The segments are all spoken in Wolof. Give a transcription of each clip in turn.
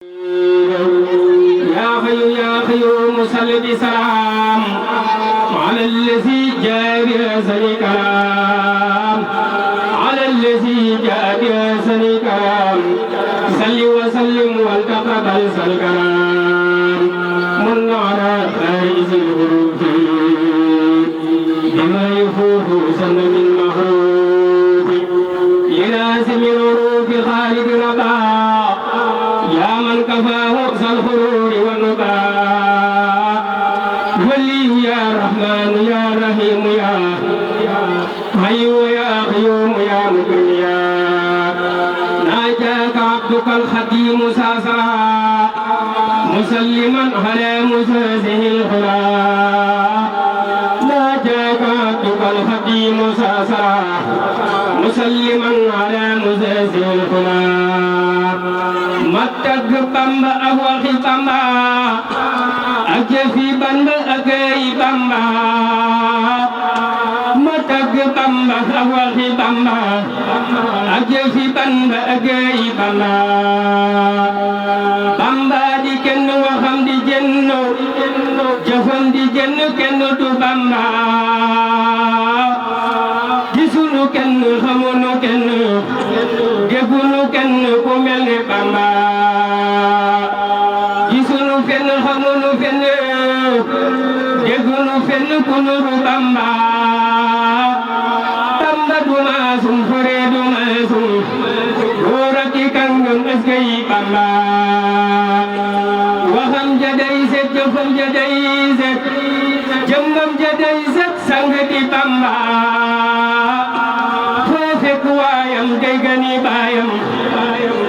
يا حي يا قيوم صل بسلام على الذي جاء بأحسن كلام على الذي جاء بأحسن كلام صل وسلم وتقبل الكلام من على فارس الحروف بما يفوق سن من محروف للازم الحروف خالد نبا يا من كفاه أقصى الخرور والنباء ولي يا رحمن يا رحيم يا حي يا قيوم يا مكرم يا ناجاك عبدك الخديم ساسرا مسلما على مسازه الخلا ناجاك عبدك الخديم ساسرا مسلما على مسازه الخلا matag Bamba ak waxi Bamba ak jëfi Bamba ak ay Bamba matag Bamba ak waxi Bamba ak jëfi Bamba ak ay Bamba Bamba di kenn waxam di jenn jëfam di jenn kenn du Bamba gisunu kenn xamunu kenn defunu kenn ku mel ni Bamba gisunu fenn xamunu fenn defunu fenn ku nuru Bamba Bamba du maasum fure du maasum góor ak kàngam eskay Bamba waxam ja day set jëfam ja day set jëmmam ja day set sang di Bamba waayam day gani baayam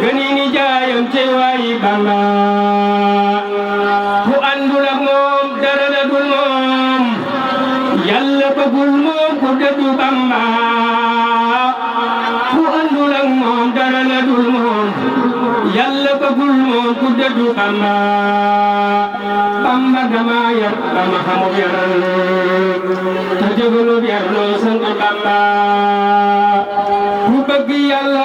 gani ni jaayam ci waayi Bamba ku àndul ak moom dara la dul moom Yàlla bëggul moom ku dëddu Bamba ku àndul ak moom dara la dul moom Yàlla bëggul moom ku dëddu Bamba Bamba dama yar dama xamub yaral te jëgulub yar loo sant Bamba ku bëgg Yàlla